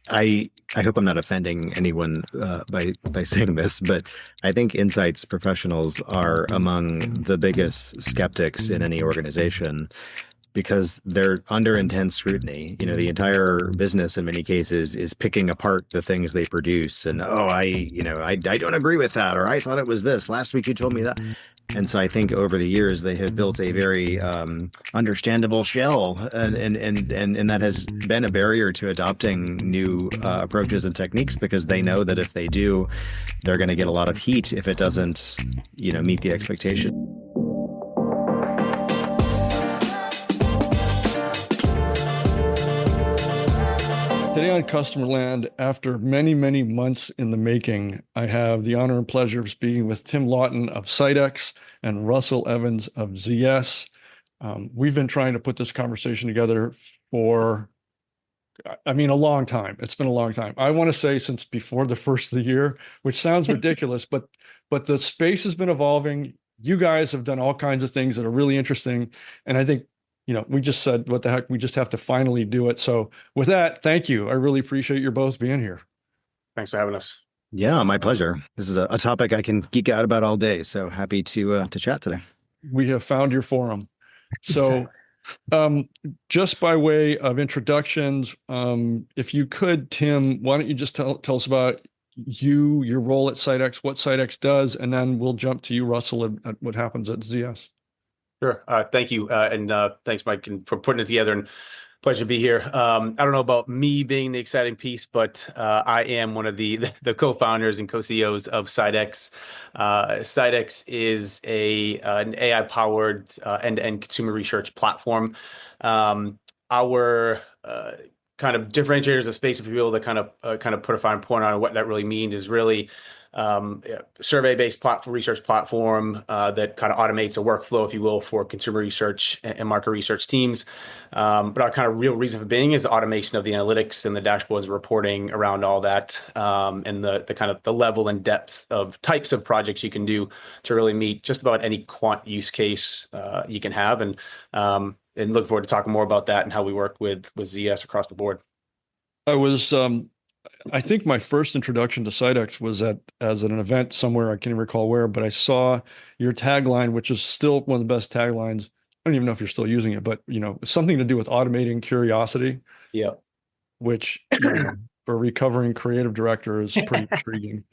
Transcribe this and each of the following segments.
I hope I'm not offending anyone by saying this, but I think insights professionals are among the biggest skeptics in any organization because they're under intense scrutiny. You know, the entire business in many cases is picking apart the things they produce and, oh, I don't agree with that, or I thought it was this. Last week you told me that. And so I think over the years they have built a very understandable shell, and that has been a barrier to adopting new approaches and techniques because they know that if they do, they're going to get a lot of heat if it doesn't, meet the expectation. Today on Customer Land, after many, many months in the making, I have the honor and pleasure of speaking with Tim Lawton of SightX and Russell Evans of ZS. We've been trying to put this conversation together for, a long time. It's been a long time. I want to say since before the first of the year, which sounds ridiculous, but the space has been evolving. You guys have done all kinds of things that are really interesting. And I think we just said, what the heck, we just have to finally do it. So with that, thank you. I really appreciate you both being here. Thanks for having us. Yeah, my pleasure. This is a topic I can geek out about all day. So happy to chat today. We have found your forum. So just by way of introductions, if you could, Tim, why don't you just tell us about your role at SightX, what SightX does, and then we'll jump to you, Russell, at what happens at ZS. Sure. Thank you. And thanks, Mike, for putting it together, and pleasure to be here. I don't know about me being the exciting piece, but I am one of the co-founders and co-CEOs of SightX. SightX is an AI-powered end-to-end consumer research platform. Our kind of differentiators of space, if you will, to kind of put a fine point on what that really means is really survey-based research platform that kind of automates a workflow, if you will, for consumer research and market research teams. But our kind of real reason for being is automation of the analytics and the dashboards and reporting around all that, and the kind of the level and depth of types of projects you can do to really meet just about any quant use case you can have. And look forward to talking more about that and how we work with ZS across the board. I think my first introduction to SightX was as an event somewhere, I can't recall where, but I saw your tagline, which is still one of the best taglines. I don't even know if you're still using it, but something to do with automating curiosity. Yeah. Which for a recovering creative director is pretty intriguing.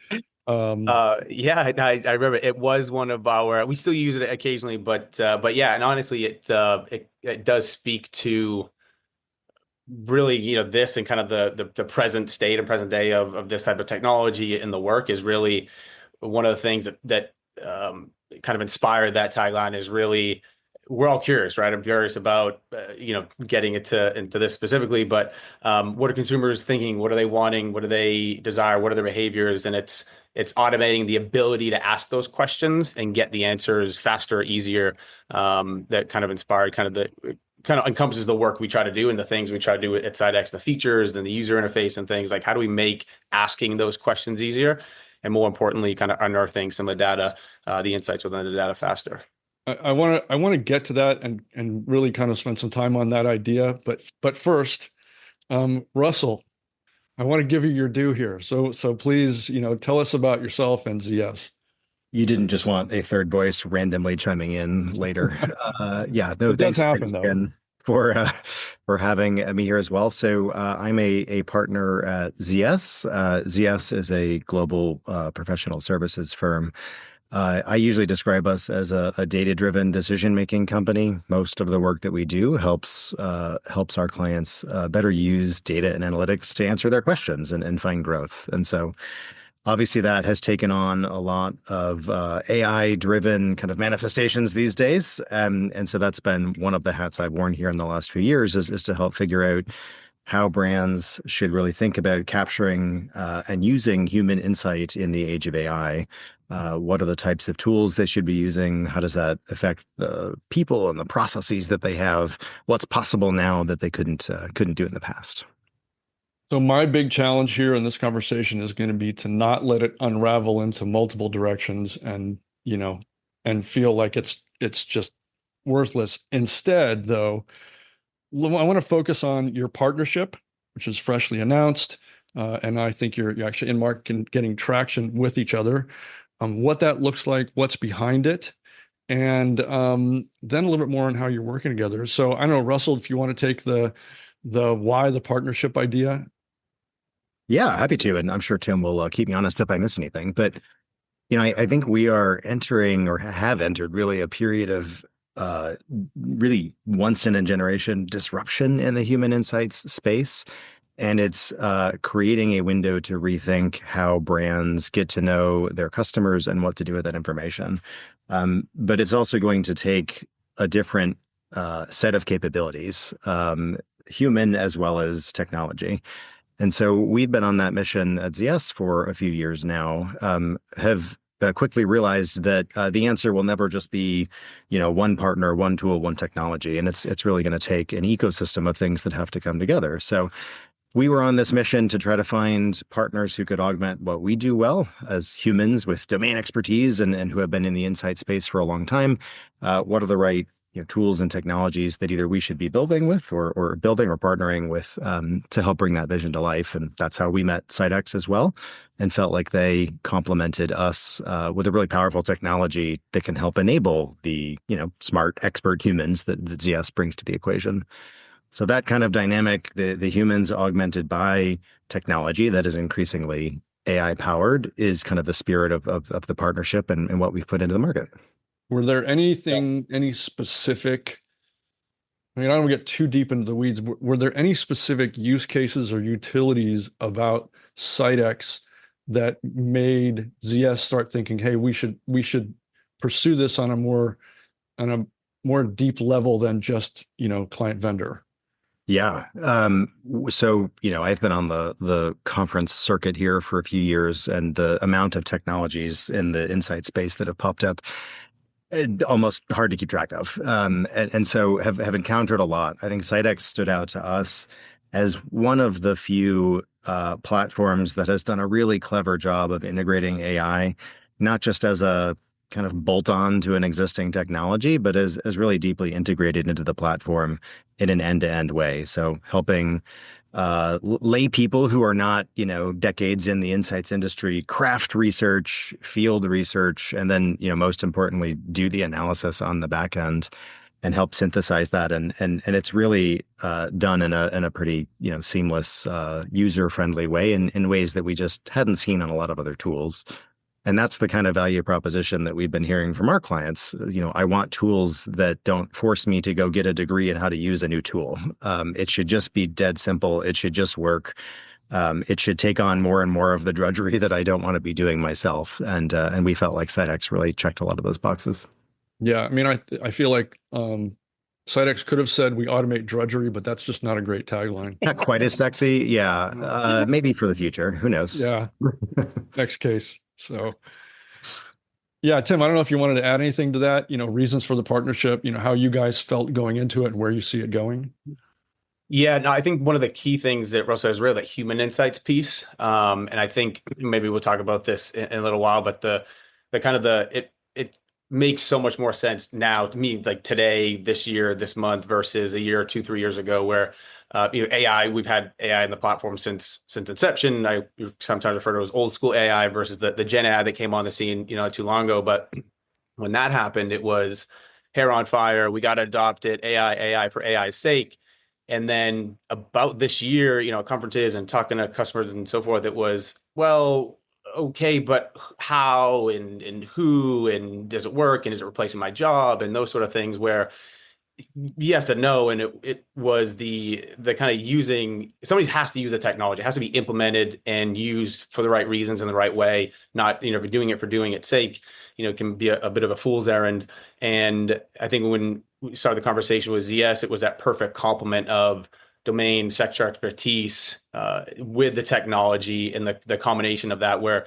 Yeah, I remember it was one of we still use it occasionally, but yeah, and honestly, it does speak to really, this and kind of the present state and present day of this type of technology in the work is really one of the things that kind of inspired that tagline is really, we're all curious, right? I'm curious about, getting into this specifically, but what are consumers thinking? What are they wanting? What do they desire? What are their behaviors? And it's automating the ability to ask those questions and get the answers faster, easier, that kind of inspired kind of encompasses the work we try to do and the things we try to do at SightX, the features and the user interface and things like how do we make asking those questions easier, and more importantly, kind of unearthing some of the data, the insights within the data faster. I want to get to that and really kind of spend some time on that idea, but first, Russell, I want to give you your due here. So please, tell us about yourself and ZS. You didn't just want a third voice randomly chiming in later. Yeah, no, it does happen though. Again for having me here as well. So I'm a partner at ZS. ZS is a global professional services firm. I usually describe us as a data-driven decision-making company. Most of the work that we do helps our clients better use data and analytics to answer their questions and find growth. And so obviously, that has taken on a lot of AI-driven kind of manifestations these days. And so that's been one of the hats I've worn here in the last few years is to help figure out how brands should really think about capturing and using human insight in the age of AI. What are the types of tools they should be using? How does that affect the people and the processes that they have? What's possible now that they couldn't do in the past? So my big challenge here in this conversation is going to be to not let it unravel into multiple directions and feel like it's just worthless. Instead, though, I want to focus on your partnership, which is freshly announced. and I think you're actually in market and getting traction with each other. What that looks like, what's behind it, and then a little bit more on how you're working together. So I don't know, Russell, if you want to take the why the partnership idea. Yeah, happy to. And I'm sure Tim will keep me honest if I miss anything. But, I think we are entering or have entered really a period of uh, really once in a generation disruption in the human insights space. And it's creating a window to rethink how brands get to know their customers and what to do with that information. But it's also going to take a different set of capabilities, human as well as technology. And so we've been on that mission at ZS for a few years now, have quickly realized that the answer will never just be, one partner, one tool, one technology. And it's really going to take an ecosystem of things that have to come together. So we were on this mission to try to find partners who could augment what we do well as humans with domain expertise and who have been in the insight space for a long time. What are the right tools and technologies that either we should be building with or building or partnering with to help bring that vision to life? And that's how we met SightX as well, and felt like they complemented us with a really powerful technology that can help enable the smart expert humans that ZS brings to the equation. So that kind of dynamic, the humans augmented by technology that is increasingly AI powered, is kind of the spirit of the partnership and what we've put into the market. Were there any specific, I mean, I don't want to get too deep into the weeds. Were there any specific use cases or utilities about SightX that made ZS start thinking, hey, we should pursue this on a more deep level than just, client vendor? Yeah. So, I've been on the conference circuit here for a few years, and the amount of technologies in the insight space that have popped up, almost hard to keep track of. And so have encountered a lot. I think SightX stood out to us as one of the few platforms that has done a really clever job of integrating AI, not just as a kind of bolt-on to an existing technology, but as really deeply integrated into the platform in an end-to-end way. So helping lay people who are not, decades in the insights industry, craft research, field research, and then, most importantly, do the analysis on the back end and help synthesize that. And it's really done in a pretty, seamless, user-friendly way in ways that we just hadn't seen on a lot of other tools. And that's the kind of value proposition that we've been hearing from our clients. I want tools that don't force me to go get a degree in how to use a new tool. It should just be dead simple. It should just work. It should take on more and more of the drudgery that I don't want to be doing myself. And we felt like SightX really checked a lot of those boxes. Yeah, I mean, I feel like SightX could have said we automate drudgery, but that's just not a great tagline. Not quite as sexy. Yeah. Maybe for the future. Who knows? Yeah. Next case. So yeah, Tim, I don't know if you wanted to add anything to that, reasons for the partnership, how you guys felt going into it and where you see it going. Yeah, no, I think one of the key things that Russell has really that human insights piece. And I think maybe we'll talk about this in a little while, but the kind of it makes so much more sense now to me, like today, this year, this month versus a year or 2, 3 years ago, where AI, we've had AI in the platform since inception. I sometimes refer to it as old school AI versus the Gen AI that came on the scene, not too long ago. But when that happened, it was hair on fire. We got to adopt it, AI for AI's sake. And then about this year, conferences and talking to customers and so forth, it was, well, okay, but how and who and does it work and is it replacing my job and those sort of things where yes and no. And it was the kind of using, somebody has to use the technology. It has to be implemented and used for the right reasons in the right way, not, doing it for doing its sake, can be a bit of a fool's errand. And I think when we started the conversation with ZS, it was that perfect complement of domain sector expertise with the technology and the combination of that where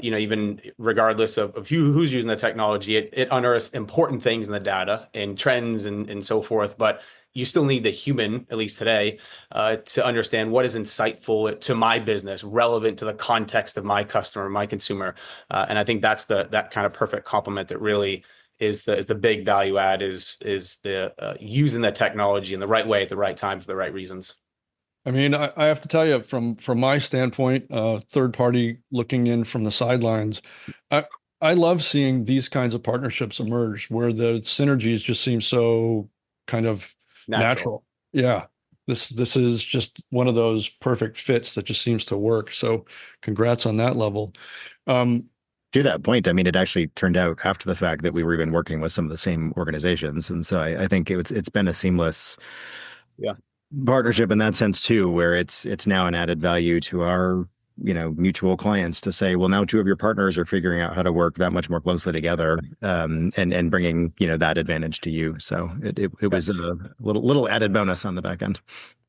even regardless of who's using the technology, it unearths important things in the data and trends and so forth. But you still need the human, at least today, to understand what is insightful to my business, relevant to the context of my customer, my consumer. And I think that's that kind of perfect complement that really is the big value add is the using the technology in the right way at the right time for the right reasons. I mean, I have to tell you, from my standpoint, third party looking in from the sidelines, I I love seeing these kinds of partnerships emerge where the synergies just seem so kind of Natural. natural. Yeah, this is just one of those perfect fits that just seems to work. So, congrats on that level. Um, To that point, I mean, it actually turned out after the fact that we were even working with some of the same organizations, and so I think it's been a seamless Yeah. partnership in that sense too, where it's now an added value to our mutual clients to say, well, now two of your partners are figuring out how to work that much more closely together, and bringing that advantage to you. So it Yeah. was a little added bonus on the back end.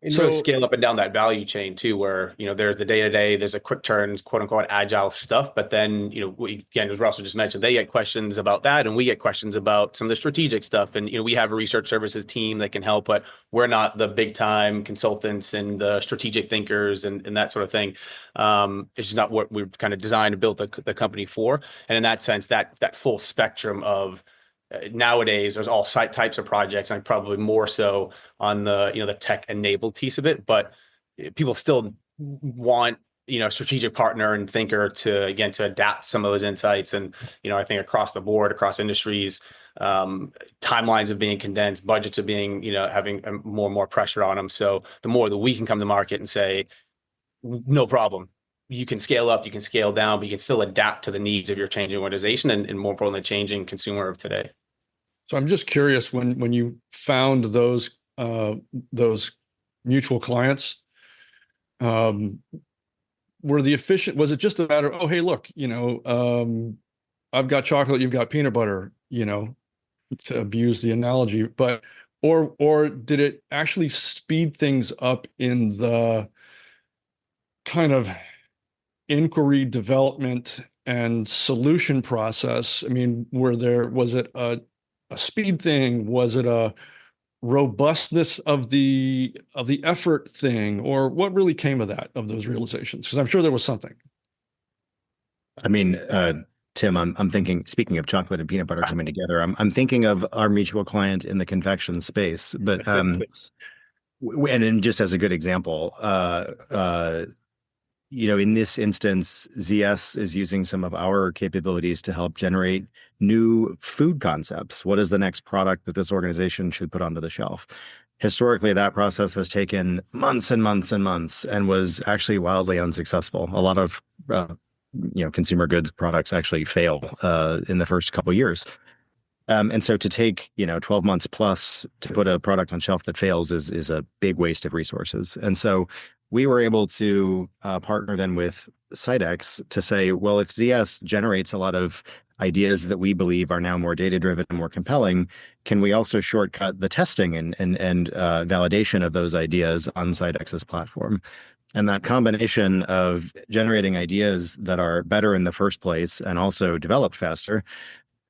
And really so scale up and down that value chain too, where, there's the day-to-day, there's a quick turn, quote unquote, agile stuff. But then, again, as Russell just mentioned, they get questions about that and we get questions about some of the strategic stuff. And, we have a research services team that can help, but we're not the big time consultants and the strategic thinkers and that sort of thing. It's just not what we've kind of designed to build the company for. And in that sense, that full spectrum of nowadays, there's all site types of projects, and probably more so on the tech enabled piece of it, but people still want strategic partner and thinker to adapt some of those insights. And I think across the board, across industries, timelines of being condensed, budgets of being having more and more pressure on them. So the more that we can come to market and say, no problem, you can scale up, you can scale down, but you can still adapt to the needs of your changing organization and more importantly, changing consumer of today. so I'm just curious when you found those mutual clients, um, were the efficient, was it just a matter of, oh, hey, look, I've got chocolate, you've got peanut butter, to abuse the analogy, but or did it actually speed things up in the kind of inquiry, development, and solution process? I mean, was it a speed thing? Was it a robustness of the effort thing, or what really came of those realizations? Because I'm sure there was something. I mean, Tim, I'm thinking, speaking of chocolate and peanut butter coming together, I'm thinking of our mutual client in the confection space, but and then just as a good example, in this instance, ZS is using some of our capabilities to help generate new food concepts. What is the next product that this organization should put onto the shelf? Historically, that process has taken months and months and months and was actually wildly unsuccessful. A lot of consumer goods products actually fail in the first couple of years. And so to take 12 months plus to put a product on shelf that fails is a big waste of resources. And so we were able to partner then with SightX to say, well, if ZS generates a lot of ideas that we believe are now more data-driven and more compelling, can we also shortcut the testing and validation of those ideas on SightX's platform? And that combination of generating ideas that are better in the first place and also developed faster,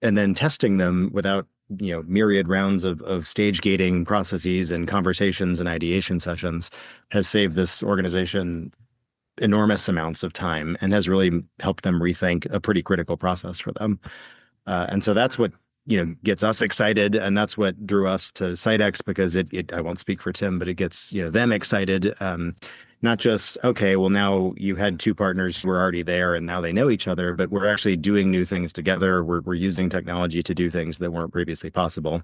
and then testing them without myriad rounds of stage gating processes and conversations and ideation sessions, has saved this organization enormous amounts of time and has really helped them rethink a pretty critical process for them. And so that's what gets us excited, and that's what drew us to SightX, because it I won't speak for Tim, but it gets them excited. Not just, okay, well, now you had two partners who were already there and now they know each other, but we're actually doing new things together. We're using technology to do things that weren't previously possible.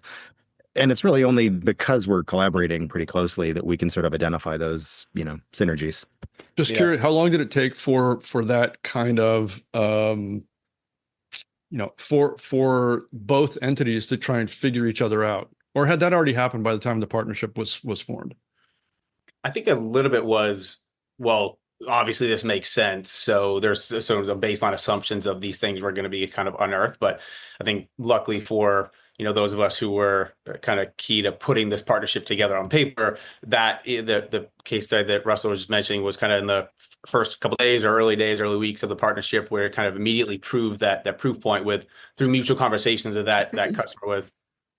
And it's really only because we're collaborating pretty closely that we can sort of identify those, synergies. Just curious, how long did it take for that kind of for both entities to try and figure each other out? Or had that already happened by the time the partnership was formed? I think a little bit was, well, obviously this makes sense. So there's sort of the baseline assumptions of these things were going to be kind of unearthed. But I think luckily for, those of us who were kind of key to putting this partnership together on paper, that the case study that Russell was just mentioning was kind of in the first couple of days or early weeks of the partnership, where it kind of immediately proved that proof point through mutual conversations of that customer with,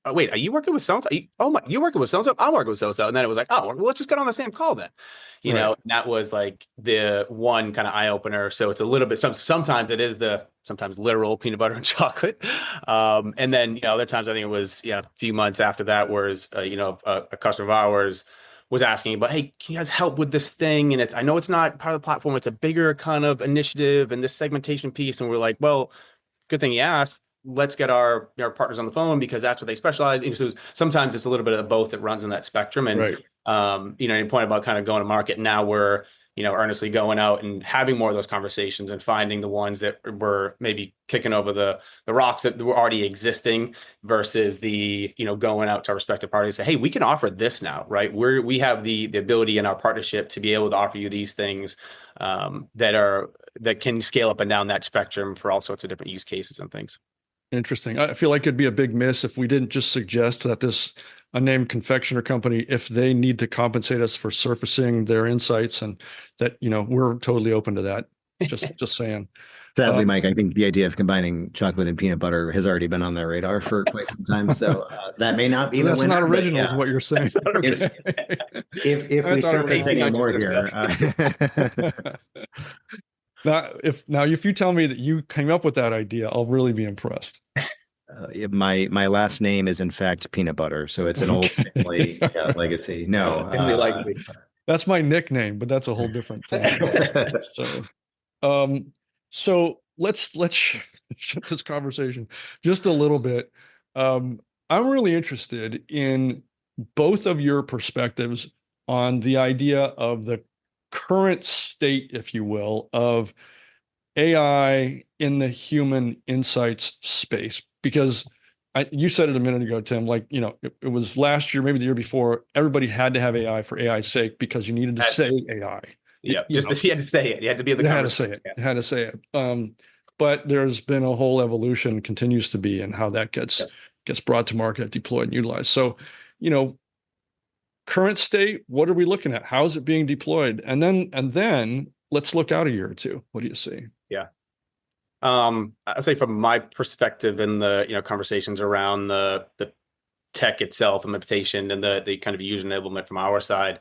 oh, wait, are you working with so-and-so? Oh my, you're working with so-and-so? I'm working with so-and-so. And then it was like, oh, well, let's just get on the same call then. Right. That was like the one kind of eye opener. So it's a little bit, sometimes it is sometimes literal peanut butter and chocolate. And then, other times I think it was, a few months after that, whereas, a customer of ours was asking about, hey, can you guys help with this thing? And I know it's not part of the platform. It's a bigger kind of initiative and this segmentation piece. And we're like, well, good thing you asked. Let's get our partners on the phone because that's what they specialize in. So sometimes it's a little bit of both that runs in that spectrum. And, Right. Your point about kind of going to market, now we're, earnestly going out and having more of those conversations and finding the ones that were maybe kicking over the rocks that were already existing versus the, going out to our respective parties and say, hey, we can offer this now, right? We have the ability in our partnership to be able to offer you these things that can scale up and down that spectrum for all sorts of different use cases and things. Interesting. I feel like it'd be a big miss if we didn't just suggest that this unnamed confectioner company, if they need to compensate us for surfacing their insights, and that, we're totally open to that. Just saying. Sadly, Mike, I think the idea of combining chocolate and peanut butter has already been on their radar for quite some time. So that may not be So the that's winner. not original, is what you're saying. Okay. If we surface any more here. Now, if you tell me that you came up with that idea, I'll really be impressed. My last name is in fact peanut butter, so it's an old family legacy. No, Family legacy. That's my nickname, but that's a whole different thing. So let's shift this conversation just a little bit. I'm really interested in both of your perspectives on the idea of the current state, if you will, of AI in the human insights space. Because you said it a minute ago, Tim, like, it was last year, maybe the year before, everybody had to have AI for AI's sake because you needed to say AI. Yeah, you had to say it. You had to be in the conversation. You had to say it. But there's been a whole evolution, continues to be, and how that gets brought to market, deployed, and utilized. So, current state, what are we looking at? How is it being deployed? And then let's look out a year or two. What do you see? Yeah. I'd say from my perspective in the conversations around the tech itself, implementation, and the kind of user enablement from our side,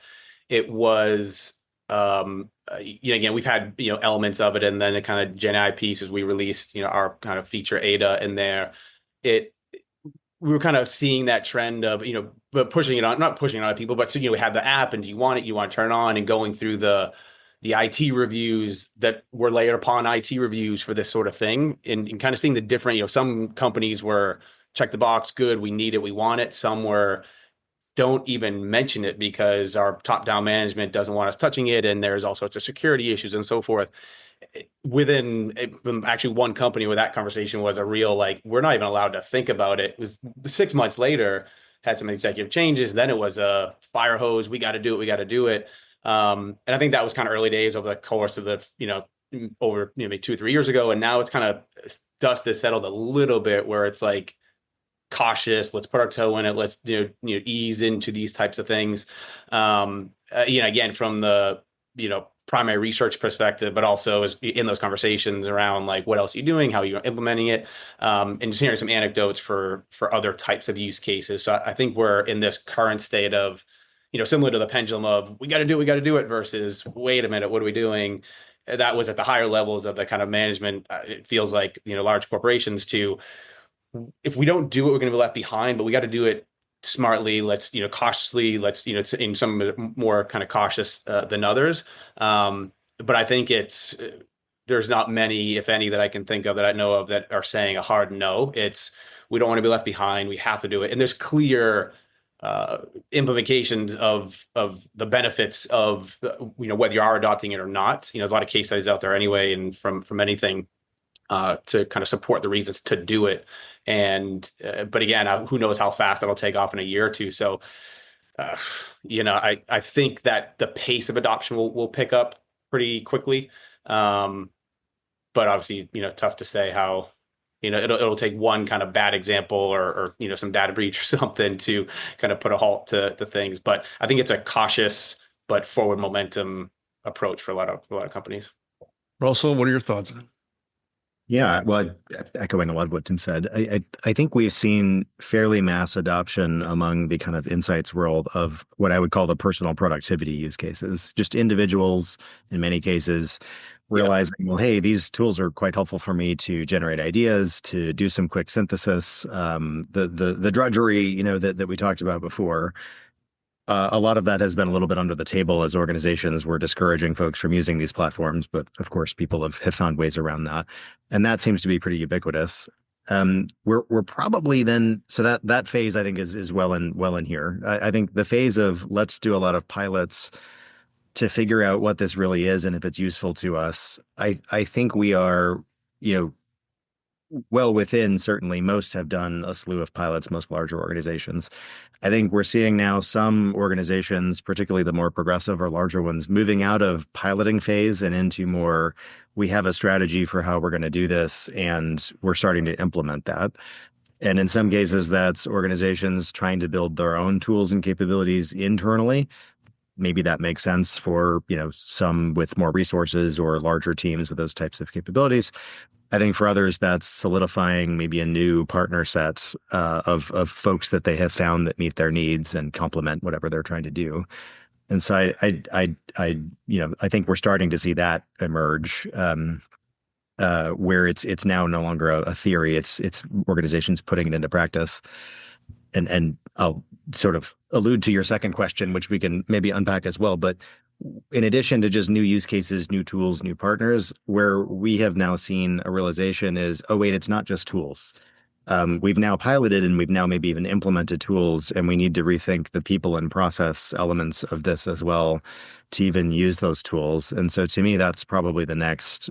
it was again, we've had elements of it, and then the kind of Gen AI piece as we released our kind of feature ADA in there. We were kind of seeing that trend of but pushing it on, not pushing it on people, but so we have the app, and do you want it? You want to turn on, and going through the IT reviews that were layered upon IT reviews for this sort of thing, and kind of seeing the different, some companies were check the box, good, we need it, we want it. Some were don't even mention it because our top-down management doesn't want us touching it, and there's all sorts of security issues and so forth. Within actually one company where that conversation was a real, like, we're not even allowed to think about it. It was 6 months later, had some executive changes. Then it was a fire hose. We got to do it. We got to do it. And I think that was kind of early days over the course of the, over maybe 2 or 3 years ago. And now it's kind of dust has settled a little bit where it's like cautious. Let's put our toe in it. Let's, ease into these types of things. Again, from the, primary research perspective, but also is in those conversations around like, what else are you doing? How are you implementing it? And just hearing some anecdotes for other types of use cases. So I think we're in this current state of, similar to the pendulum of we got to do it versus wait a minute, what are we doing? That was at the higher levels of the kind of management. It feels like, large corporations to, if we don't do it, we're going to be left behind, but we got to do it smartly. Let's, cautiously, let's, in some more kind of cautious than others. But I think there's not many, if any, that I can think of that I know of that are saying a hard no. We don't want to be left behind. We have to do it. And there's clear implications of the benefits of, whether you are adopting it or not. There's a lot of case studies out there anyway, and from anything to kind of support the reasons to do it. And, but again, who knows how fast that'll take off in a year or two. So, I think that the pace of adoption will pick up pretty quickly. But obviously, tough to say how, it'll take one kind of bad example or some data breach or something to kind of put a halt to things. But I think it's a cautious but forward momentum approach for a lot of companies. Russell, what are your thoughts? Yeah, well, echoing a lot of what Tim said, I think we've seen fairly mass adoption among the kind of insights world of what I would call the personal productivity use cases. Just individuals, in many cases, realizing, well, hey, these tools are quite helpful for me to generate ideas, to do some quick synthesis, the drudgery, that we talked about before. A lot of that has been a little bit under the table as organizations were discouraging folks from using these platforms, but of course, people have found ways around that, and that seems to be pretty ubiquitous. We're probably then so that phase I think is well in here. I think the phase of let's do a lot of pilots to figure out what this really is and if it's useful to us. I think we are, you know, well within, certainly most have done a slew of pilots, most larger organizations. I think we're seeing now some organizations, particularly the more progressive or larger ones, moving out of piloting phase and into more, we have a strategy for how we're going to do this, and we're starting to implement that. And in some cases, that's organizations trying to build their own tools and capabilities internally. Maybe that makes sense for, you know, some with more resources or larger teams with those types of capabilities. I think for others, that's solidifying maybe a new partner set of folks that they have found that meet their needs and complement whatever they're trying to do. And so I think we're starting to see that emerge, where it's now no longer a theory. It's organizations putting it into practice. And I'll sort of allude to your second question, which we can maybe unpack as well. But in addition to just new use cases, new tools, new partners, where we have now seen a realization is, oh, wait, it's not just tools. We've now piloted and we've now maybe even implemented tools, and we need to rethink the people and process elements of this as well to even use those tools. And so to me, that's probably the next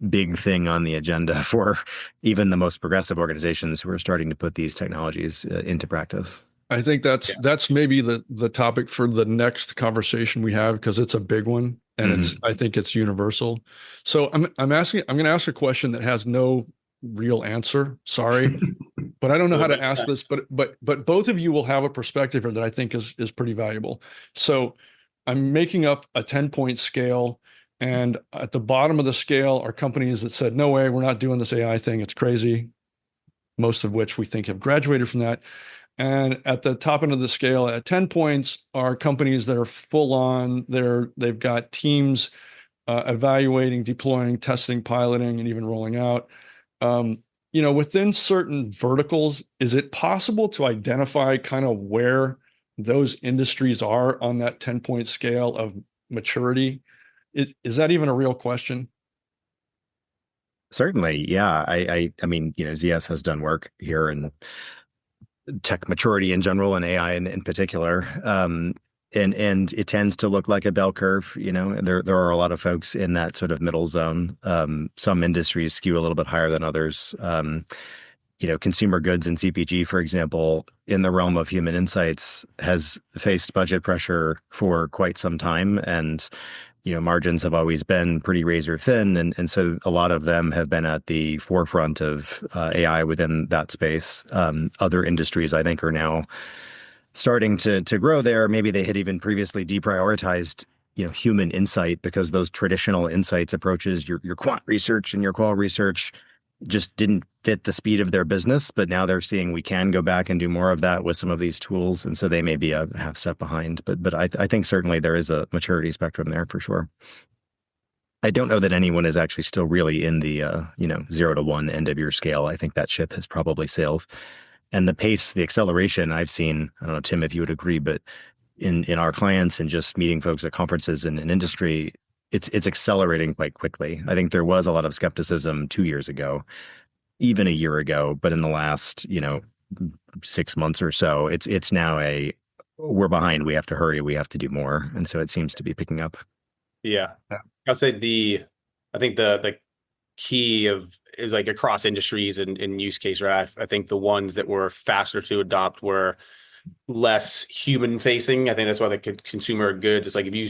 big thing on the agenda for even the most progressive organizations who are starting to put these technologies into practice. I think that's maybe the topic for the next conversation we have, because it's a big one and I think it's universal. So I'm going to ask a question that has no real answer. Sorry, but I don't know how to ask this, but both of you will have a perspective here that I think is pretty valuable. So I'm making up a 10-point scale, and at the bottom of the scale are companies that said, no way, we're not doing this AI thing. It's crazy. Most of which we think have graduated from that. And at the top end of the scale, at 10 points, are companies that are full on. They've got teams evaluating, deploying, testing, piloting, and even rolling out. Within certain verticals, is it possible to identify kind of where those industries are on that 10-point scale of maturity? Is that even a real question? Certainly, yeah. I mean, ZS has done work here in tech maturity in general and AI in particular. And it tends to look like a bell curve. There are a lot of folks in that sort of middle zone. Some industries skew a little bit higher than others. Consumer goods and CPG, for example, in the realm of human insights, has faced budget pressure for quite some time. And margins have always been pretty razor thin. And so a lot of them have been at the forefront of AI within that space. Other industries, I think, are now starting to grow there. Maybe they had even previously deprioritized, human insight, because those traditional insights approaches, your quant research and your qual research, just didn't fit the speed of their business. But now they're seeing we can go back and do more of that with some of these tools. And so they may be a half step behind. But I think certainly there is a maturity spectrum there for sure. I don't know that anyone is actually still really in the 0 to 1 end of your scale. I think that ship has probably sailed. And the pace, the acceleration I've seen, I don't know, Tim, if you would agree, but in our clients and just meeting folks at conferences and in industry, it's accelerating quite quickly. I think there was a lot of skepticism 2 years ago, even a year ago, but in the last, 6 months or so, it's now we're behind. We have to hurry. We have to do more. And so it seems to be picking up. Yeah. I'd say I think the key is like across industries and use case, right? I think the ones that were faster to adopt were less human facing. I think that's why the consumer goods, it's like if you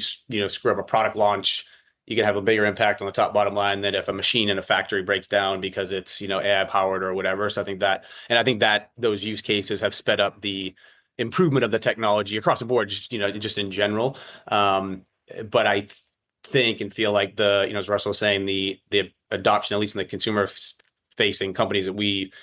screw up a product launch, you can have a bigger impact on the top bottom line than if a machine in a factory breaks down because it's AI powered or whatever. So I think that those use cases have sped up the improvement of the technology across the board, just in general. But I think and feel like as Russell was saying, the adoption, at least in the consumer facing companies that we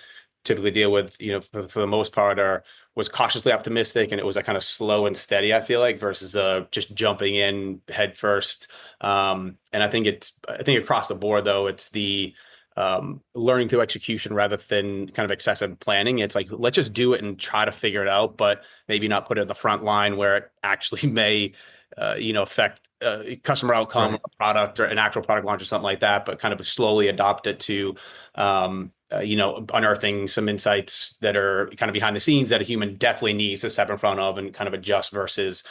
typically deal with, for the most part was cautiously optimistic, and it was a kind of slow and steady, I feel like, versus just jumping in head first. And I think across the board though, it's the learning through execution rather than kind of excessive planning. It's like, let's just do it and try to figure it out, but maybe not put it in the front line where it actually may, affect customer outcome Right. or product or an actual product launch or something like that, but kind of slowly adopt it to, unearthing some insights that are kind of behind the scenes that a human definitely needs to step in front of and kind of adjust versus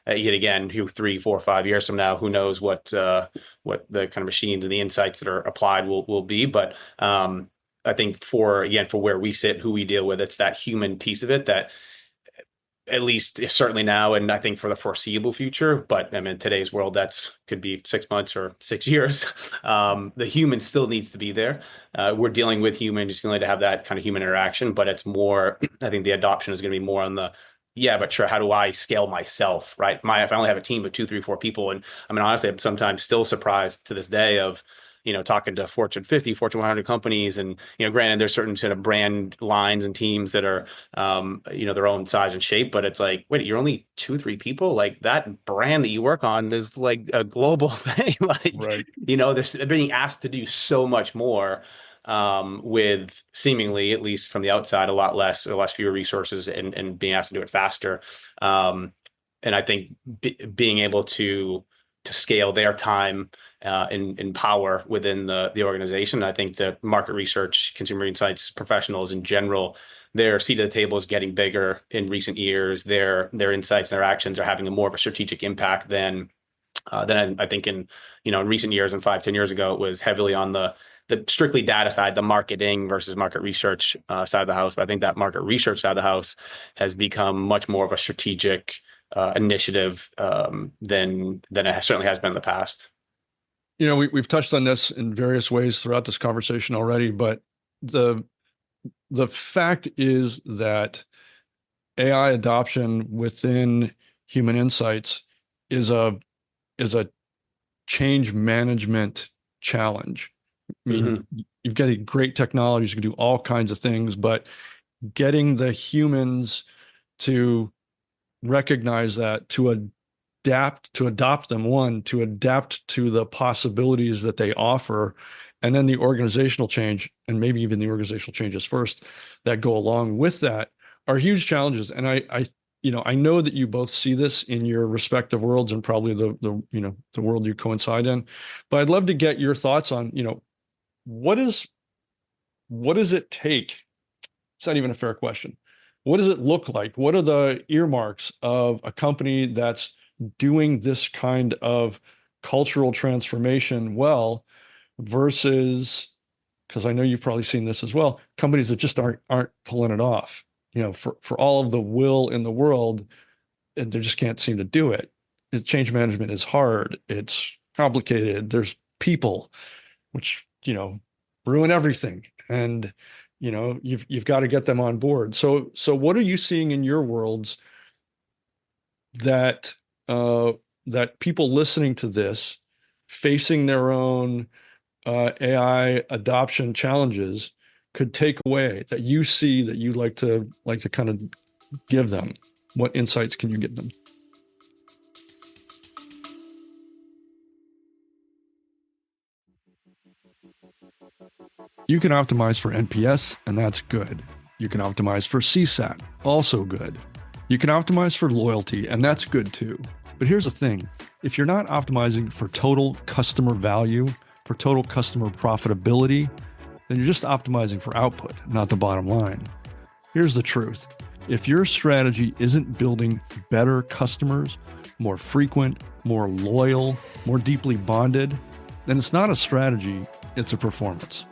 yet again, 3, 4, 5 years from now, who knows what the kind of machines and the insights that are applied will be. But I think for where we sit, who we deal with, it's that human piece of it that at least certainly now, and I think for the foreseeable future, but I mean, today's world, that's could be 6 months or 6 years. The human still needs to be there. We're dealing with humans, just going to have that kind of human interaction, but it's more, I think the adoption is going to be more on the, yeah, but sure, how do I scale myself, right? If I only have a team of 2, 3, 4 people, and I mean, honestly, I'm sometimes still surprised to this day of, talking to Fortune 50, Fortune 100 companies. And, granted, there's certain sort of brand lines and teams that are, their own size and shape, but it's like, wait, you're only 2, 3 people? Like that brand that you work on is like a global thing. Like, Right. they're being asked to do so much more with seemingly, at least from the outside, a lot fewer resources and being asked to do it faster. And I think being able to scale their time and power within the organization. I think the market research, consumer insights professionals in general, their seat at the table is getting bigger in recent years. Their insights and their actions are having more of a strategic impact than I think in recent years. And 5, 10 years ago, it was heavily on the strictly data side, the marketing versus market research side of the house. But I think that market research side of the house has become much more of a strategic initiative than it certainly has been in the past. We've touched on this in various ways throughout this conversation already, but the fact is that AI adoption within human insights is a change management challenge. I mean, you've got great technologies, you can do all kinds of things, but getting the humans to recognize that, to adapt to the possibilities that they offer, and then the organizational change, and maybe even the organizational changes first that go along with that, are huge challenges. And I know that you both see this in your respective worlds and probably the world you coincide in, but I'd love to get your thoughts on, what does it take? It's not even a fair question. What does it look like? What are the earmarks of a company that's doing this kind of cultural transformation well versus, because I know you've probably seen this as well, companies that just aren't pulling it off, for all of the will in the world, and they just can't seem to do it. Change management is hard. It's complicated. There's people, which, ruin everything. And, you've got to get them on board. So what are you seeing in your worlds that people listening to this, facing their own AI adoption challenges, could take away, that you see, that you'd like to kind of give them? What insights can you give them? You can optimize for NPS, and that's good. You can optimize for CSAT, also good. You can optimize for loyalty, and that's good too. But here's the thing. If you're not optimizing for total customer value, for total customer profitability, then you're just optimizing for output, not the bottom line. Here's the truth. If your strategy isn't building better customers, more frequent, more loyal, more deeply bonded, then it's not a strategy, it's a performance.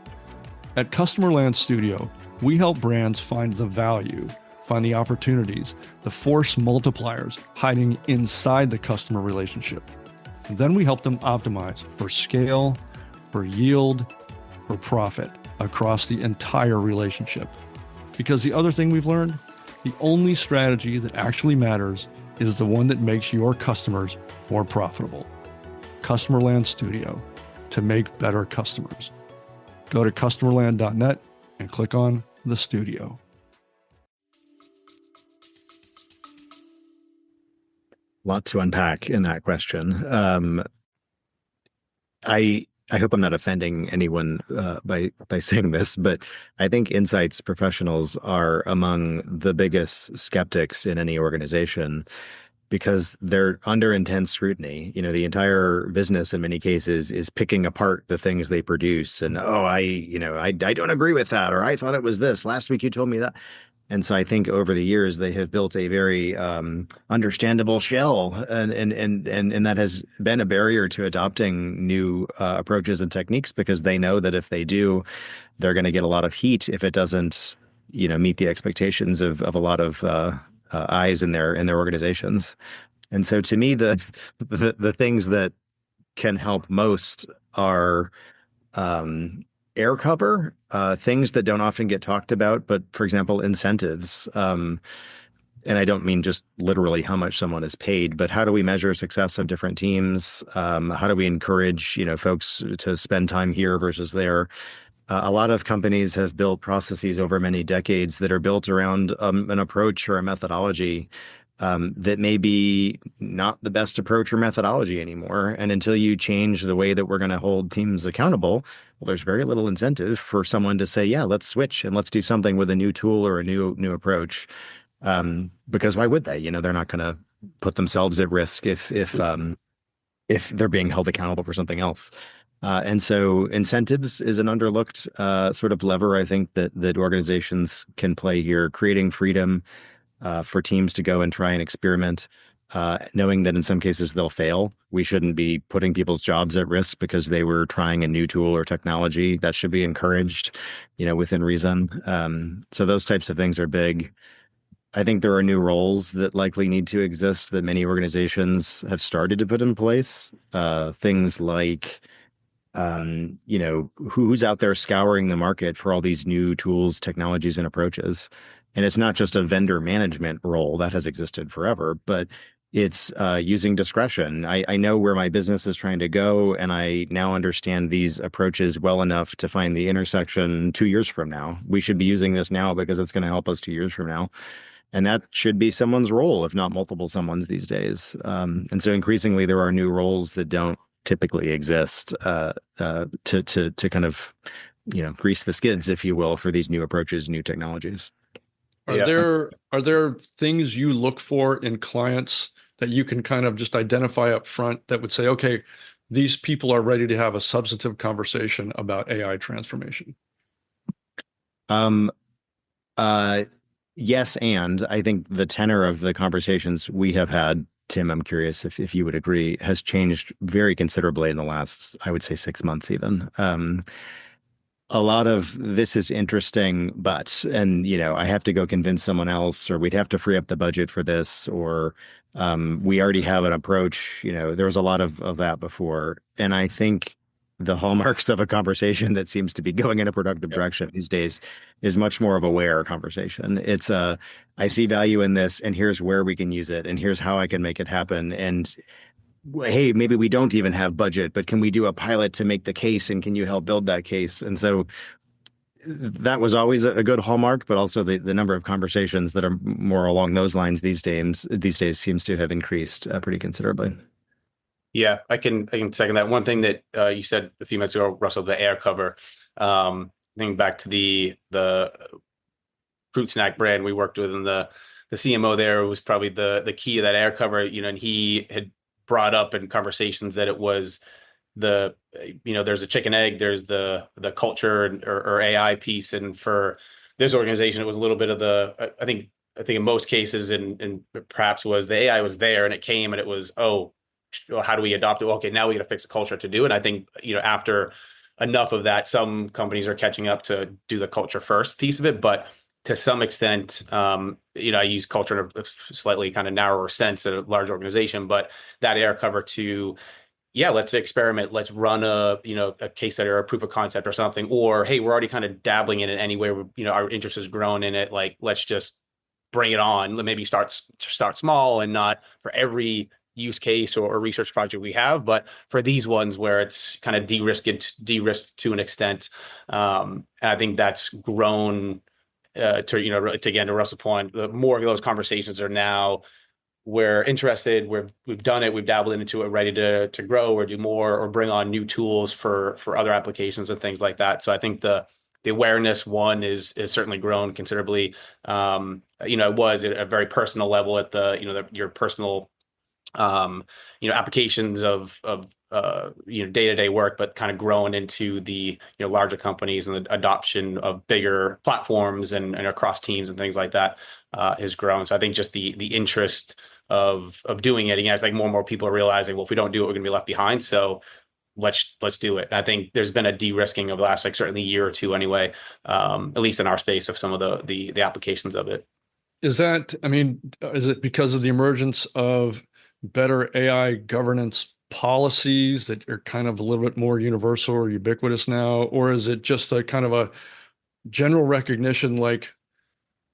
At Customerland Studio, we help brands find the value, find the opportunities, the force multipliers hiding inside the customer relationship. And then we help them optimize for scale, for yield, for profit across the entire relationship. Because the other thing we've learned, the only strategy that actually matters is the one that makes your customers more profitable. Customerland Studio, to make better customers. Go to customerland.net and click on the studio. Lot to unpack in that question. I I hope I'm not offending anyone by saying this, but I think insights professionals are among the biggest skeptics in any organization because they're under intense scrutiny. You know, the entire business in many cases is picking apart the things they produce and, oh, I don't agree with that, or I thought it was this. Last week you told me that. And so I think over the years they have built a very understandable shell, and that has been a barrier to adopting new approaches and techniques because they know that if they do, they're going to get a lot of heat if it doesn't, meet the expectations of a lot of eyes in their organizations. And so to me, the things that can help most are air cover, things that don't often get talked about, but for example, incentives. And I don't mean just literally how much someone is paid, but how do we measure success of different teams? How do we encourage, folks to spend time here versus there? A lot of companies have built processes over many decades that are built around an approach or a methodology that may be not the best approach or methodology anymore. And until you change the way that we're going to hold teams accountable, well, there's very little incentive for someone to say, yeah, let's switch and let's do something with a new tool or a new approach. Because why would they? They're not going to put themselves at risk if they're being held accountable for something else. And so incentives is an underlooked sort of lever, I think, that organizations can play here, creating freedom for teams to go and try and experiment, knowing that in some cases they'll fail. We shouldn't be putting people's jobs at risk because they were trying a new tool or technology. That should be encouraged, within reason. So those types of things are big. I think there are new roles that likely need to exist that many organizations have started to put in place. Things like who's out there scouring the market for all these new tools, technologies, and approaches. And it's not just a vendor management role that has existed forever, but it's using discretion. I know where my business is trying to go, and I now understand these approaches well enough to find the intersection 2 years from now. We should be using this now because it's going to help us 2 years from now. And that should be someone's role, if not multiple someone's these days. And so increasingly, there are new roles that don't typically exist to kind of, grease the skids, if you will, for these new approaches, new technologies. Are there things you look for in clients that you can kind of just identify up front that would say, okay, these people are ready to have a substantive conversation about AI transformation? Yes, and I think the tenor of the conversations we have had, Tim, I'm curious if you would agree, has changed very considerably in the last, I would say, 6 months even. A lot of this is interesting, but, I have to go convince someone else, or we'd have to free up the budget for this, or we already have an approach. There was a lot of that before. And I think the hallmarks of a conversation that seems to be going in a productive direction these days is much more of a where conversation. It's I see value in this, and here's where we can use it, and here's how I can make it happen. And hey, maybe we don't even have budget, but can we do a pilot to make the case, and can you help build that case? And so that was always a good hallmark, but also the number of conversations that are more along those lines these days seems to have increased pretty considerably. Yeah, I can second that. One thing that you said a few minutes ago, Russell, the air cover. Thinking back to the fruit snack brand we worked with, and the CMO there was probably the key of that air cover. And he had brought up in conversations that it was there's a chicken egg, there's the culture or AI piece, and for this organization, it was a little bit of I think in most cases, and perhaps was the AI was there and it came and it was, oh, how do we adopt it? Well, okay, now we got to fix the culture to do it. I think, after enough of that, some companies are catching up to do the culture first piece of it. But to some extent, I use culture in a slightly kind of narrower sense at a large organization, but that air cover to, let's experiment. Let's run a case study or a proof of concept or something. Or, hey, we're already kind of dabbling in it anyway. Our interest has grown in it. Like, let's just bring it on. Maybe start small, and not for every use case or research project we have, but for these ones where it's kind of de-risked to an extent. And I think that's grown to Russell's point, the more of those conversations are now we're interested, we've done it, we've dabbled into it, ready to grow or do more or bring on new tools for other applications and things like that. So I think the awareness one is certainly grown considerably. It was at a very personal level at your personal applications of day-to-day work, but kind of growing into the larger companies and the adoption of bigger platforms and across teams and things like that has grown. So I think just the interest of doing it again, it's like more and more people are realizing, well, if we don't do it, we're going to be left behind. So let's do it. And I think there's been a de-risking of the last certainly year or two anyway, at least in our space of some of the applications of it. Is it because of the emergence of better AI governance policies that are kind of a little bit more universal or ubiquitous now? Or is it just a kind of a general recognition like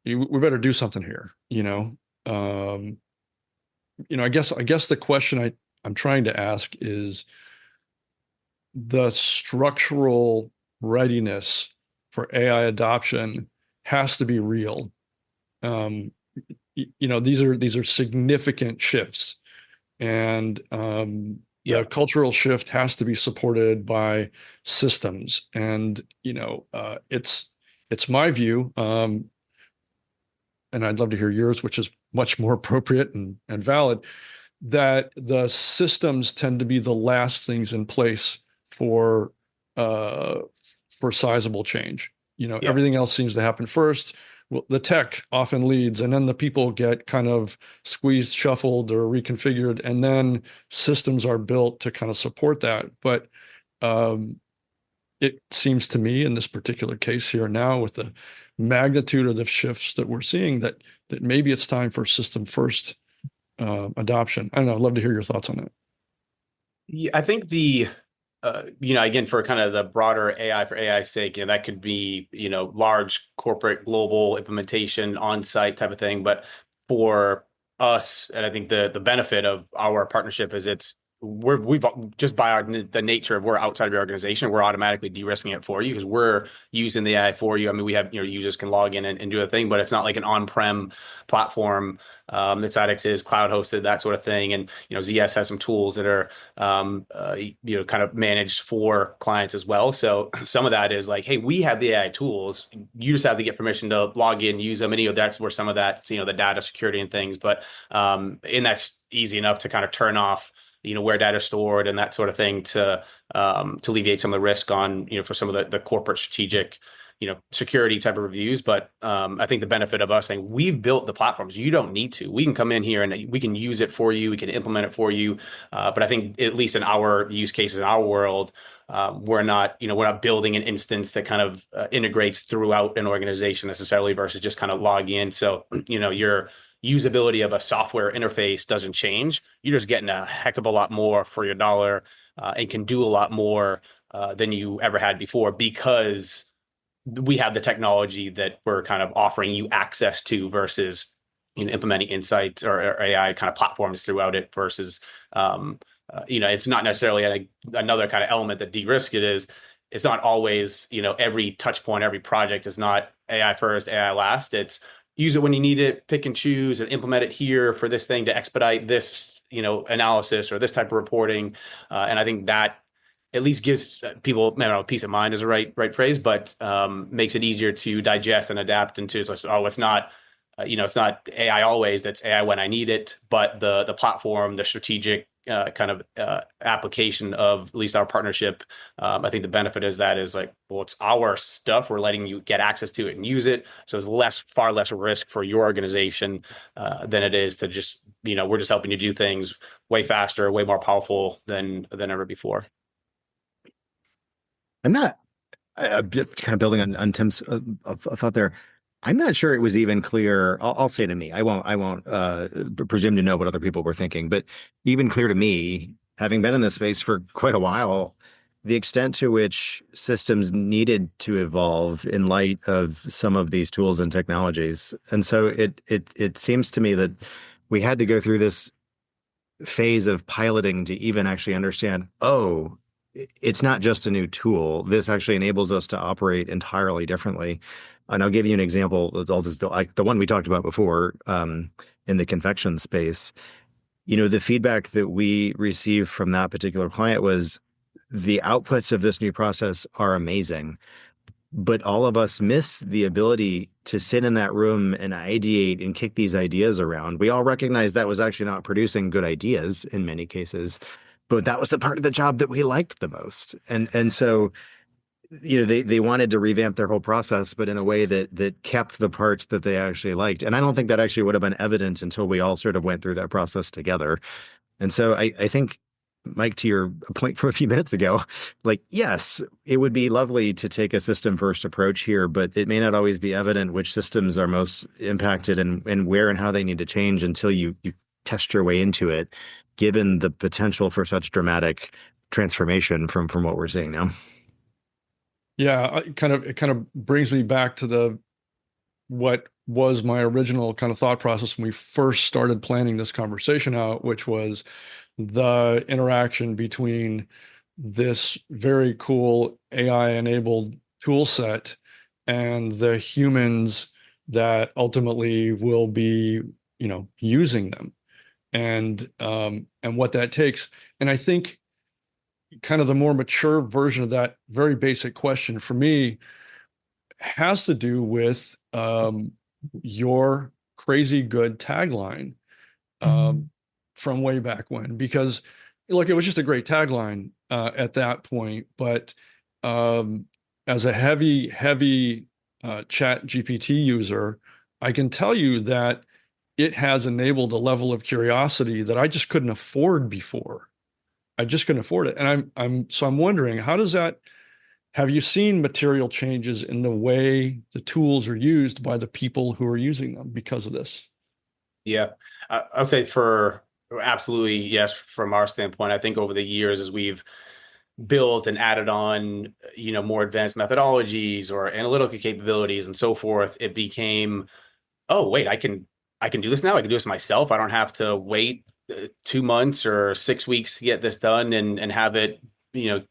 we better do something here, I guess the question I'm trying to ask is the structural readiness for AI adoption has to be real. These are significant shifts, and the cultural shift has to be supported by systems. And it's my view, and I'd love to hear yours, which is much more appropriate and valid, that the systems tend to be the last things in place for sizable change. Everything else seems to happen first. Well, the tech often leads, and then the people get kind of squeezed, shuffled, or reconfigured, and then systems are built to kind of support that. But it seems to me in this particular case here now, with the magnitude of the shifts that we're seeing, that maybe it's time for system first adoption. I don't know. I'd love to hear your thoughts on that. Yeah, I think again, for kind of the broader AI for AI's sake, that could be, large corporate global implementation on-site type of thing. But for us, and I think the benefit of our partnership is we've just by the nature of we're outside of your organization, we're automatically de-risking it for you because we're using the AI for you. I mean, we have users can log in and do a thing, but it's not like an on-prem platform that SightX is cloud hosted, that sort of thing. And ZS has some tools that are kind of managed for clients as well. So some of that is like, hey, we have the AI tools. You just have to get permission to log in, use them, and that's where some of that the data security and things. But and that's easy enough to kind of turn off where data is stored and that sort of thing to alleviate some of the risk on, for some of the corporate strategic, security type of reviews. But I think the benefit of us saying we've built the platforms, you don't need to. We can come in here and we can use it for you. We can implement it for you. But I think at least in our use cases, in our world, we're not building an instance that kind of integrates throughout an organization necessarily versus just kind of log in. So, your usability of a software interface doesn't change. You're just getting a heck of a lot more for your dollar and can do a lot more than you ever had before because we have the technology that we're kind of offering you access to versus implementing insights or AI kind of platforms throughout it versus it's not necessarily another kind of element that de-risk it is. It's not always, every touch point, every project is not AI first, AI last. It's use it when you need it, pick and choose and implement it here for this thing to expedite this, analysis or this type of reporting. And I think that at least gives people, I don't know, peace of mind is the right phrase, but makes it easier to digest and adapt into. It's like, it's not, it's not AI always, that's AI when I need it, but the platform, the strategic kind of application of at least our partnership. I think the benefit is like, well, it's our stuff. We're letting you get access to it and use it. So it's far less risk for your organization than it is to just, we're just helping you do things way faster, way more powerful than ever before. I'm not a bit kind of building on Tim's thought there. I'm not sure it was even clear. I'll say to me, I won't presume to know what other people were thinking, but even clear to me, having been in this space for quite a while, the extent to which systems needed to evolve in light of some of these tools and technologies. And so it seems to me that we had to go through this phase of piloting to even actually understand, it's not just a new tool. This actually enables us to operate entirely differently. And I'll give you an example. I'll just like the one we talked about before, in the confection space. The feedback that we received from that particular client was the outputs of this new process are amazing, but all of us miss the ability to sit in that room and ideate and kick these ideas around. We all recognize that was actually not producing good ideas in many cases, but that was the part of the job that we liked the most. And so, they wanted to revamp their whole process, but in a way that kept the parts that they actually liked. And I don't think that actually would have been evident until we all sort of went through that process together. And so I think, Mike, to your point from a few minutes ago, like, yes, it would be lovely to take a system first approach here, but it may not always be evident which systems are most impacted and where and how they need to change until you test your way into it, given the potential for such dramatic transformation from what we're seeing now. Yeah, it kind of brings me back to what was my original kind of thought process when we first started planning this conversation out, which was the interaction between this very cool AI-enabled tool set and the humans that ultimately will be, using them, and what that takes. And I think kind of the more mature version of that very basic question for me has to do with your crazy good tagline from way back when, because look, it was just a great tagline at that point. But as a heavy chat GPT user, I can tell you that it has enabled a level of curiosity that I just couldn't afford before. I just couldn't afford it. And I'm wondering, how does that, have you seen material changes in the way the tools are used by the people who are using them because of this? Yeah, I would say absolutely yes. From our standpoint, I think over the years, as we've built and added on, more advanced methodologies or analytical capabilities and so forth, it became, oh wait, I can do this now. I can do this myself. I don't have to wait 2 months or 6 weeks to get this done and have it,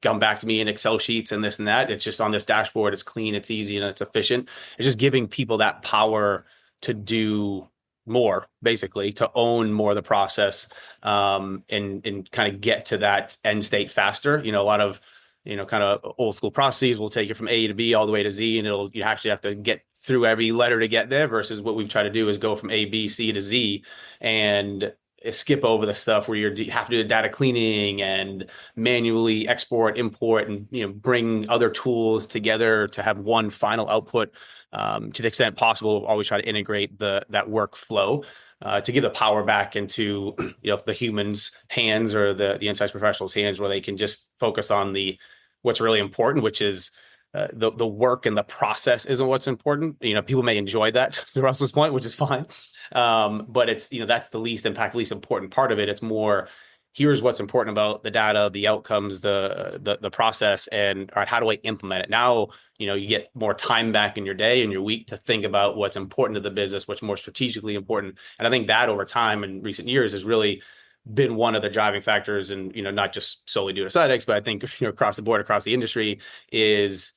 come back to me in Excel sheets and this and that. It's just on this dashboard. It's clean, it's easy, and it's efficient. It's just giving people that power to do more, basically, to own more of the process, and kind of get to that end state faster. A lot of, kind of old school processes will take you from A to B all the way to Z, and you actually have to get through every letter to get there, versus what we've tried to do is go from A, B, C to Z and skip over the stuff where you have to do the data cleaning and manually export, import, and bring other tools together to have one final output. To the extent possible, we'll always try to integrate that workflow to give the power back into the humans' hands, or the insights professionals' hands, where they can just focus on what's really important, which is the work and the process isn't what's important. People may enjoy that, to Russell's point, which is fine. But it's, that's the least important part of it. It's more, here's what's important about the data, the outcomes, the process, and all right, how do I implement it? Now, you get more time back in your day and your week to think about what's important to the business, what's more strategically important. And I think that over time in recent years has really been one of the driving factors, and not just solely due to SightX, but I think across the board, across the industry, is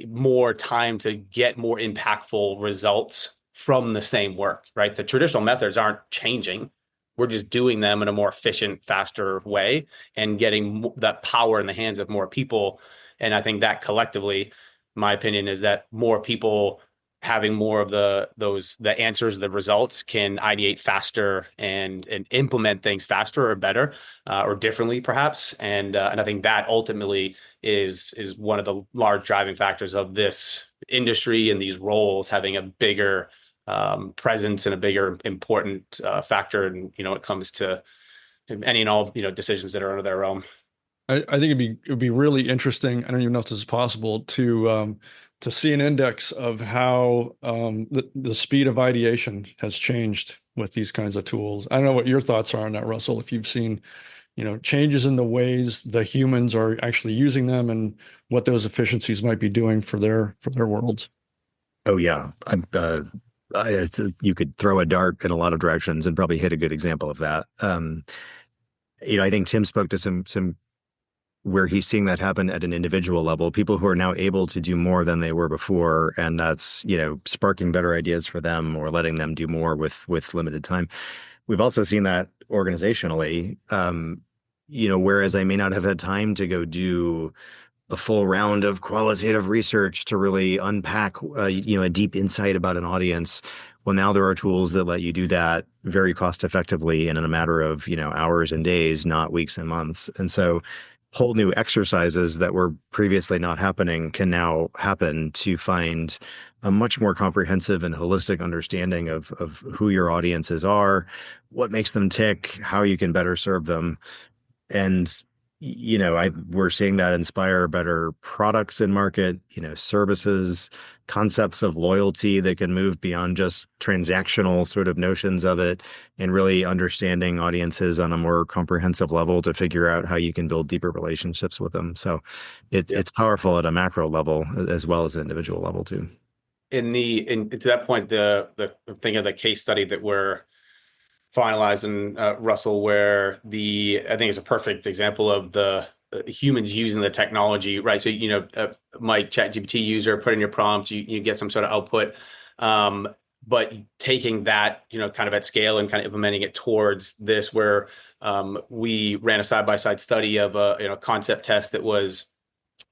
more time to get more impactful results from the same work, right? The traditional methods aren't changing. We're just doing them in a more efficient, faster way and getting that power in the hands of more people. And I think that collectively, my opinion is that more people having more of the answers, the results, can ideate faster and implement things faster or better, or differently perhaps. And I think that ultimately is one of the large driving factors of this industry and these roles having a bigger presence and a bigger important factor. And it comes to any and all decisions that are under their realm. I think it'd be really interesting. I don't even know if this is possible to see an index of how the speed of ideation has changed with these kinds of tools. I don't know what your thoughts are on that, Russell. If you've seen, changes in the ways the humans are actually using them and what those efficiencies might be doing for their worlds. Oh yeah, you could throw a dart in a lot of directions and probably hit a good example of that. I think Tim spoke to some where he's seeing that happen at an individual level, people who are now able to do more than they were before, and that's, sparking better ideas for them or letting them do more with limited time. We've also seen that organizationally, whereas I may not have had time to go do a full round of qualitative research to really unpack, a deep insight about an audience. Well, now there are tools that let you do that very cost effectively and in a matter of, hours and days, not weeks and months. And so whole new exercises that were previously not happening can now happen to find a much more comprehensive and holistic understanding of who your audiences are, what makes them tick, how you can better serve them. And we're seeing that inspire better products in market, services, concepts of loyalty that can move beyond just transactional sort of notions of it, and really understanding audiences on a more comprehensive level to figure out how you can build deeper relationships with them. So it's powerful at a macro level as well as an individual level too. To that point, the thing of the case study that we're finalizing, Russell, where I think it's a perfect example of the humans using the technology, right? So, my ChatGPT user, put in your prompt, you get some sort of output. But taking that, kind of at scale and kind of implementing it towards this, where we ran a side-by-side study of a concept test that was,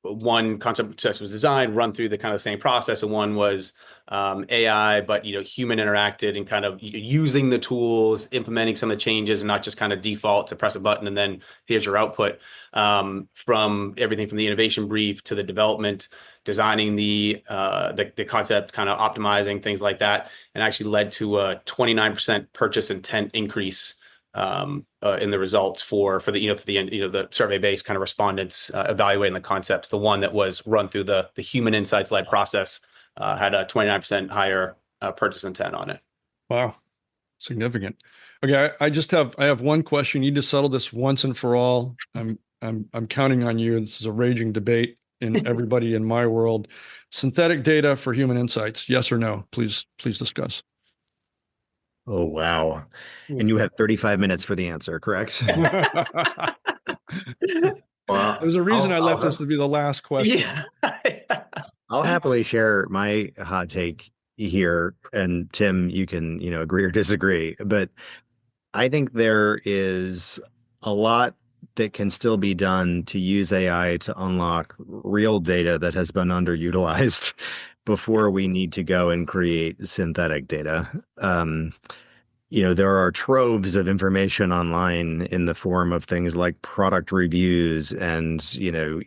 one concept test was designed, run through the kind of the same process, and one was AI, but human interacted and kind of using the tools, implementing some of the changes, and not just kind of default to press a button and then here's your output. From everything from the innovation brief to the development, designing the concept, kind of optimizing things like that, and actually led to a 29% purchase intent increase in the results for the survey-based kind of respondents evaluating the concepts. The one that was run through the human insights led process had a 29% higher purchase intent on it. Wow, significant. Okay, I have one question. You need to settle this once and for all. I'm counting on you. This is a raging debate in everybody in my world. Synthetic data for human insights, yes or no? Please discuss. Oh, wow. And you have 35 minutes for the answer, correct? Well, there's a reason I left this to be the last question. Yeah. I'll happily share my hot take here, and Tim, you can, agree or disagree, but I think there is a lot that can still be done to use AI to unlock real data that has been underutilized before we need to go and create synthetic data. There are troves of information online in the form of things like product reviews and,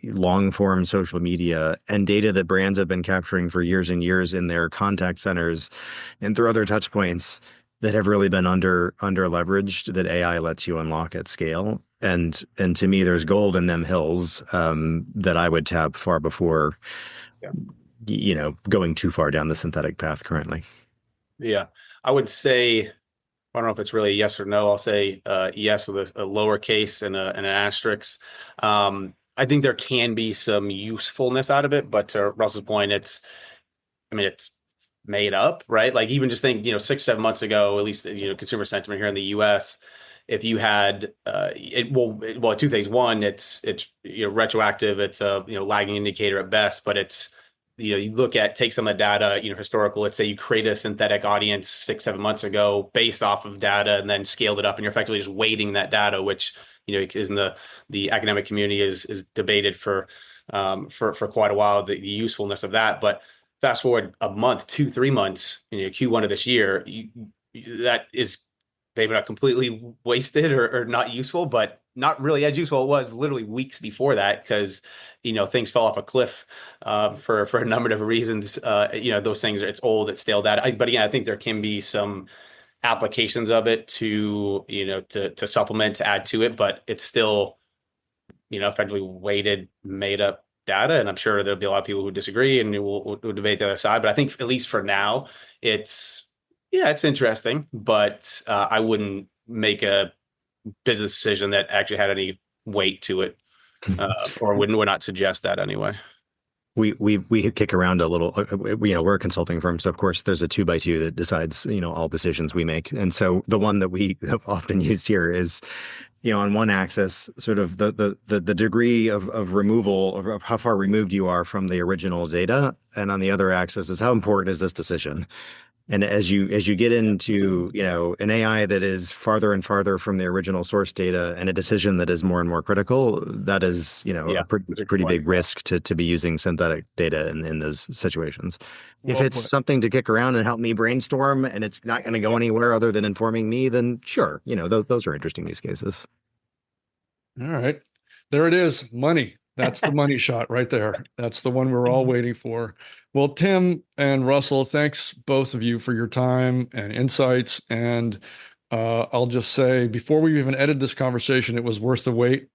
long form social media and data that brands have been capturing for years and years in their contact centers and through other touch points that have really been under leveraged that AI lets you unlock at scale. And to me, there's gold in them hills that I would tap far before, going too far down the synthetic path currently. Yeah, I would say, I don't know if it's really a yes or no. I'll say yes with a lowercase and an asterisk. I think there can be some usefulness out of it, but to Russell's point, it's made up, right? Like even just think, 6-7 months ago, at least, consumer sentiment here in the US, if you had two things. One, it's retroactive. It's a lagging indicator at best, but it's you take some of the data, historical, let's say you create a synthetic audience 6-7 months ago based off of data and then scaled it up, and you're effectively just weighting that data, which, is in the academic community is debated for quite a while, the usefulness of that. But fast forward a month, 2-3 months, Q1 of this year, that is maybe not completely wasted or not useful, but not really as useful. It was literally weeks before that because, things fell off a cliff for a number of different reasons. Those things it's old, it's stale data. But again, I think there can be some applications of it to supplement, to add to it, but it's still, effectively weighted, made up data. And I'm sure there'll be a lot of people who disagree and we'll debate the other side. But I think at least for now, it's interesting, but I wouldn't make a business decision that actually had any weight to it, or would not suggest that anyway. We kick around a little. We're a consulting firm, so of course there's a 2x2 that decides all decisions we make. And so the one that we have often used here is, on one axis, sort of the degree of removal of how far removed you are from the original data, and on the other axis is how important is this decision. And as you get into, an AI that is farther and farther from the original source data and a decision that is more and more critical, that is, Yeah, a that's a good pretty point. big risk to be using synthetic data in those situations. If Well it's put. something to kick around and help me brainstorm and it's not going to go anywhere other than informing me, then sure, those are interesting use cases. All right. There it is. Money. That's the money shot right there. That's the one we're all waiting for. Well, Tim and Russell, thanks both of you for your time and insights. And I'll just say, before we even ended this conversation, it was worth the wait.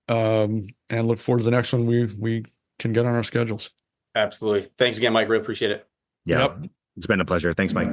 And look forward to the next one we can get on our schedules. Absolutely. Thanks again, Mike. Really appreciate it. Yeah, Yep. it's been a pleasure. Thanks, Mike.